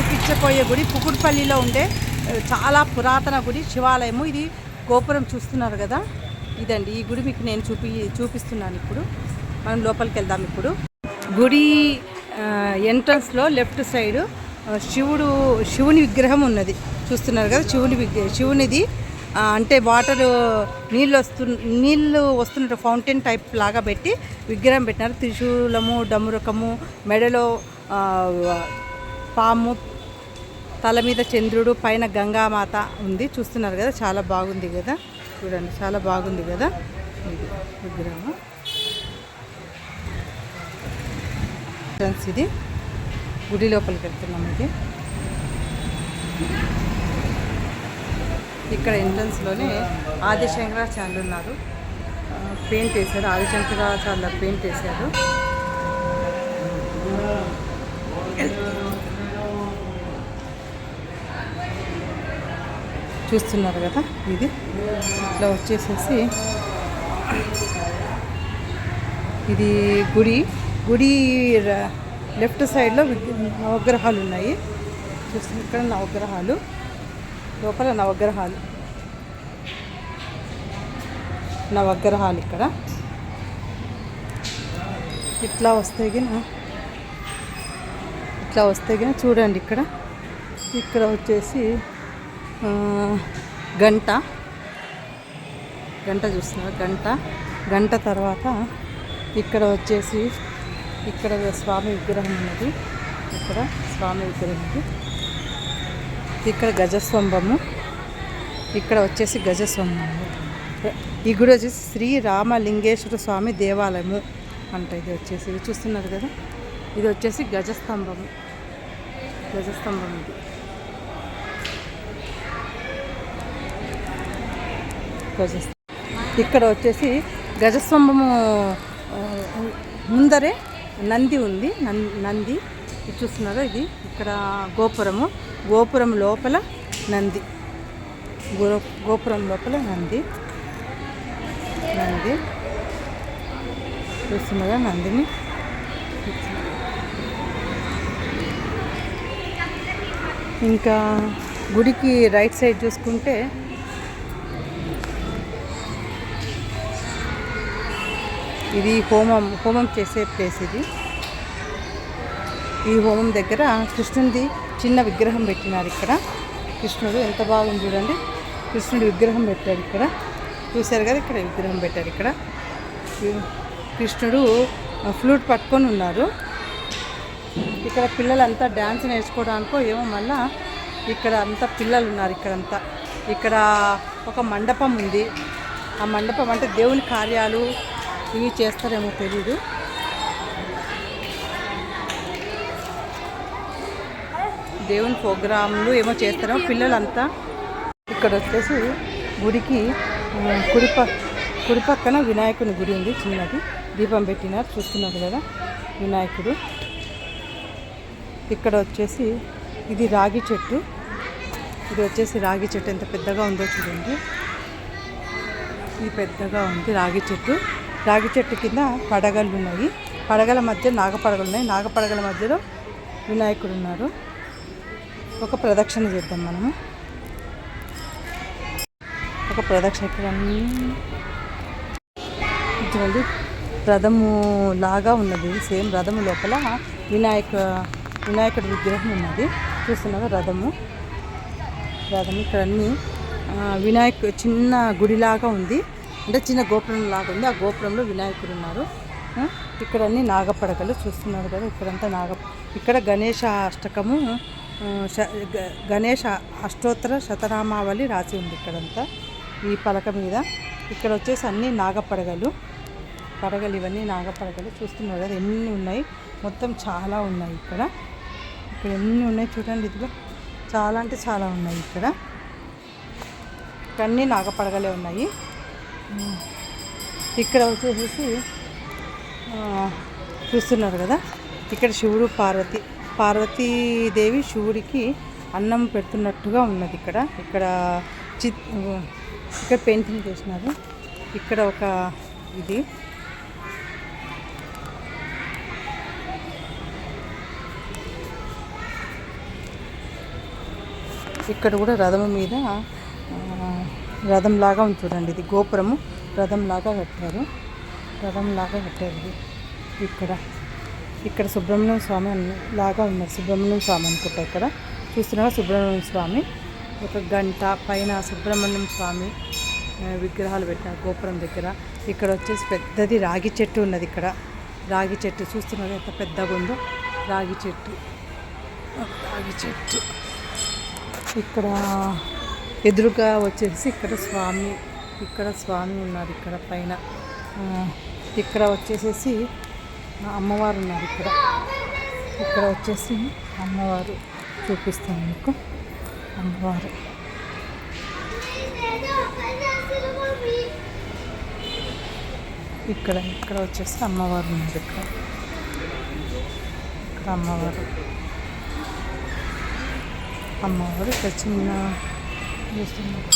చూపించబోయే గుడి కుకుట్పల్లిలో ఉండే చాలా పురాతన గుడి, శివాలయము. ఇది గోపురం చూస్తున్నారు కదా, ఇదండి ఈ గుడి. మీకు నేను చూపిస్తున్నాను. ఇప్పుడు మనం లోపలికి వెళ్దాం. ఇప్పుడు గుడి ఎంట్రన్స్లో లెఫ్ట్ సైడ్ శివుని విగ్రహం ఉన్నది చూస్తున్నారు కదా. శివునిది అంటే వాటర్ నీళ్ళు వస్తున్నట్టు ఫౌంటైన్ టైప్ లాగా పెట్టి విగ్రహం పెట్టినారు. త్రిశూలము, డమురకము, మెడలో పాము, తల మీద చంద్రుడు, పైన గంగామాత ఉంది చూస్తున్నారు కదా. చాలా బాగుంది కదా, చూడండి చాలా బాగుంది కదా ఇది విగ్రహం. ఇది గుడి లోపలికి వెళ్తున్నాం. ఇది ఇక్కడ ఎంట్రన్స్లోనే ఆదిశంకరాచార్యులు ఉన్నారు. పెయింట్ వేశారు, ఆదిశంకరాచార్యుల పెయింట్ వేశారు. చూస్తున్నారు కదా, ఇది ఇట్లా వచ్చేసేసి ఇది గుడి లెఫ్ట్ సైడ్లో నవగ్రహాలు ఉన్నాయి. చూస్తున్నారు ఇక్కడ నవగ్రహాలు, లోపల నవగ్రహాలు ఇక్కడ ఇట్లా వస్తే చూడండి. ఇక్కడ వచ్చేసి గంట చూస్తున్నారు. గంట తర్వాత ఇక్కడ వచ్చేసి ఇక్కడ స్వామి విగ్రహం ఉన్నది. ఇక్కడ గజస్తంభము, ఇక్కడ వచ్చేసి గజస్తంభము. ఈ గుడి వచ్చేసి శ్రీ రామలింగేశ్వర స్వామి దేవాలయము అంట. ఇది వచ్చేసి చూస్తున్నారు కదా, ఇది వచ్చేసి గజస్తంభము ఇది. ఇక్కడ వచ్చేసి గజస్తంభము ముందరే నంది ఉంది. నంది ఇది చూస్తున్నారా. ఇది ఇక్కడ గోపురం లోపల నంది. చూస్తున్నారా నందిని. ఇంకా గుడికి రైట్ సైడ్ చూసుకుంటే ఇది హోమం చేసే ప్లేస్. ఈ హోమం దగ్గర కృష్ణుడిది చిన్న విగ్రహం పెట్టినారు. ఇక్కడ కృష్ణుడు ఎంత బాగుంది చూడండి. కృష్ణుడి విగ్రహం పెట్టారు ఇక్కడ, చూశారు కదా. ఇక్కడ విగ్రహం పెట్టారు. ఇక్కడ కృష్ణుడు ఫ్లూట్ పట్టుకొని ఉన్నారు. ఇక్కడ పిల్లలంతా డ్యాన్స్ నేర్చుకోవడానికో ఏమో మళ్ళా ఇక్కడ అంతా పిల్లలు ఉన్నారు. ఇక్కడ ఒక మండపం ఉంది. ఆ మండపం అంటే దేవుని కార్యాలు ఇవి చేస్తారేమో తెలీదు. దేవుని ప్రోగ్రాంలు ఏమో చేస్తారేమో పిల్లలంతా. ఇక్కడ వచ్చేసి గుడికి కుడి పక్కన వినాయకుని గుడి ఉంది, చిన్నది. దీపం పెట్టినారు చూస్తున్నారు కదా వినాయకుడు. ఇక్కడ వచ్చేసి ఇది రాగి చెట్టు. ఎంత పెద్దగా ఉందో చూడండి. ఇది పెద్దగా ఉంది రాగి చెట్టు కింద పడగలు ఉన్నాయి. పడగల మధ్య నాగపడగలు ఉన్నాయి. నాగపడగల మధ్యలో వినాయకుడు ఉన్నారు. ఒక ప్రదక్షిణ చేద్దాం మనము. ఇక్కడ చూడండి, రథము లాగా ఉన్నది. సేమ్ రథము లోపల వినాయకుడి విగ్రహం ఉన్నది. చూస్తున్నారా రథము. ఇక్కడ అన్నీ చిన్న గుడిలాగా ఉంది, అంటే చిన్న గోపురం లాగా ఉంది. ఆ గోపురంలో వినాయకుడు ఉన్నారు. ఇక్కడ అన్ని నాగపడకలు చూస్తున్నారు కదా. ఇక్కడ గణేష అష్టకము, గణేష అష్టోత్తర శతనామావళి రాసి ఉంది ఇక్కడంతా ఈ పలక మీద. ఇక్కడ వచ్చేసి అన్ని నాగపడగలు ఇవన్నీ నాగపడగలు చూస్తున్నారు కదా. ఎన్ని ఉన్నాయి, మొత్తం చాలా ఉన్నాయి. ఇక్కడ ఎన్ని ఉన్నాయి చూడండి. ఇదిగో చాలా అంటే చాలా ఉన్నాయి. ఇక్కడ అన్నీ నాగపడగలే ఉన్నాయి. ఇక్కడ వచ్చేసి చూస్తున్నారు కదా. ఇక్కడ శివుడు పార్వతీదేవి శివుడికి అన్నం పెడుతున్నట్టుగా ఉన్నది. ఇక్కడ పెయింటింగ్ చేసినారు. ఇక్కడ ఒక ఇది ఇక్కడ కూడా రథం మీద రథంలాగా ఉంది చూడండి. ఇది గోపురము రథంలాగా కట్టారు ఇది. ఇక్కడ సుబ్రహ్మణ్యం స్వామి లాగా ఉన్నారు. సుబ్రహ్మణ్యం స్వామి అనుకుంటా. ఇక్కడ చూస్తున్నారా సుబ్రహ్మణ్యం స్వామి. ఒక గంట పైన సుబ్రహ్మణ్యం స్వామి విగ్రహాలు పెట్టినారు గోపురం దగ్గర. ఇక్కడ వచ్చేసి పెద్దది రాగి చెట్టు ఉన్నది. ఇక్కడ రాగి చెట్టు చూస్తున్నారు ఎంత పెద్దగా ఉందో. రాగి చెట్టు ఇక్కడ ఎదురుగా వచ్చేసి ఇక్కడ స్వామి ఉన్నారు. ఇక్కడ పైన ఇక్కడ వచ్చేసేసి అమ్మవారు ఉన్నారు. ఇక్కడ వచ్చేసి అమ్మవారు చూపిస్తాను మీకు. అమ్మవారు ఇక్కడ వచ్చేసి అమ్మవారు ఉన్నారు. ఇక్కడ అమ్మవారు ఇక్కడ చిన్న చూస్తున్నారు.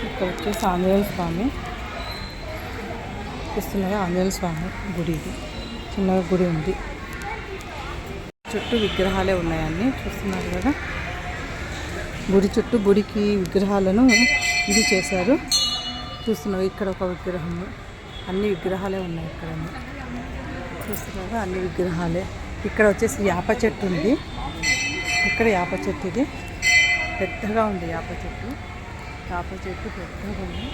ఇక్కడ వచ్చేసి ఆంజనేయ స్వామి చూస్తున్నారా. ఆంజనేయ స్వామి గుడి. ఇది చిన్నగా గుడి ఉంది. చుట్టూ విగ్రహాలే ఉన్నాయన్నీ చూస్తున్నారు కదా. గుడి చుట్టూ గుడికి విగ్రహాలను ఇది చేశారు చూస్తున్నారు. ఇక్కడ ఒక విగ్రహము. అన్ని విగ్రహాలే ఉన్నాయి ఇక్కడ చూస్తున్నారా. అన్ని విగ్రహాలే. ఇక్కడ వచ్చేసి వేప చెట్టు ఉంది. ఇక్కడ వేప చెట్టు ఇది పెద్దగా ఉంది. వేప చెట్టు పెద్దగా ఉంది.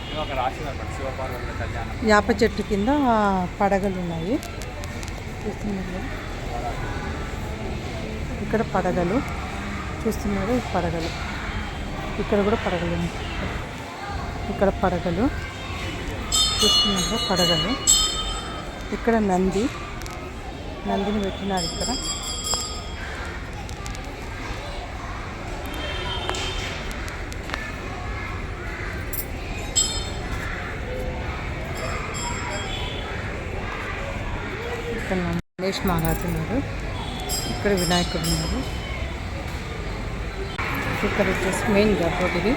వేప చెట్టు కింద పడగలు ఉన్నాయి చూస్తున్నారు. ఇక్కడ పడగలు చూస్తున్నారు. పడగలు ఇక్కడ కూడా పడగలు ఉన్నాయి. ఇక్కడ పడగలు చూస్తున్నారు. పడగలు ఇక్కడ నందిని పెట్టినారు. ఇక్కడ గణేష్ మహారాజు ఉన్నారు. ఇక్కడ వినాయకుడు ఉన్నారు. ఇక్కడ వచ్చేసి మెయిన్ గర్భగుడి.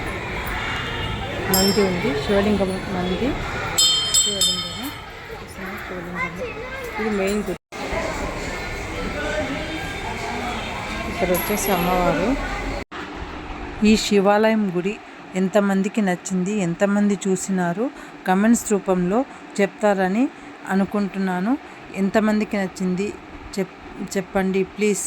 నంది ఉంది. శివలింగం నంది శివలింగము. ఇది మెయిన్ గుడి. ఇక్కడ వచ్చేసి అమ్మవారు. ఈ శివాలయం గుడి ఎంతమందికి నచ్చింది, ఎంతమంది చూసినారు కమెంట్స్ రూపంలో చెప్తారని అనుకుంటున్నాను. ఎంతమందికి నచ్చింది చెప్పండి ప్లీజ్.